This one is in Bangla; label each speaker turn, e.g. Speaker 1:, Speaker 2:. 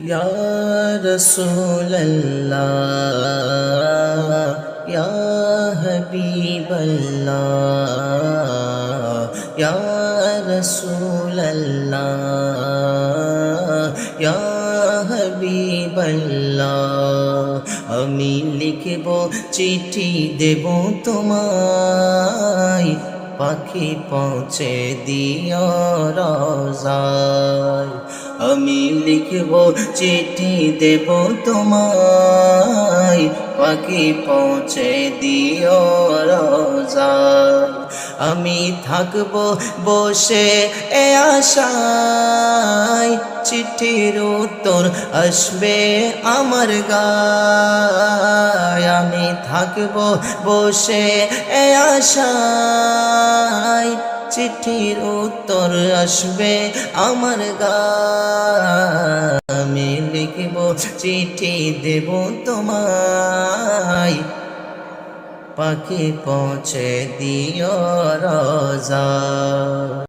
Speaker 1: या रसूल अल्लाह या हबीब अल्लाह या रसूल अल्लाह या हबीब अल्लाह আমি লিখব চিঠি দেব তোমায় পাখি পৌঁছে দিও রোজায় আমি লিখব চিঠি দেব তোমায় পাখি পৌঁছে দিও রোজায় আমি থাকব বসে এ আশায় চিঠির উত্তর আসবে আমার গায় আমি থাকব বসে এ আশায় চিঠির উত্তর আসবে আমার গায় আমি লিখব চিঠি দেব তোমায় পাখি পৌঁছে দিও রোজা।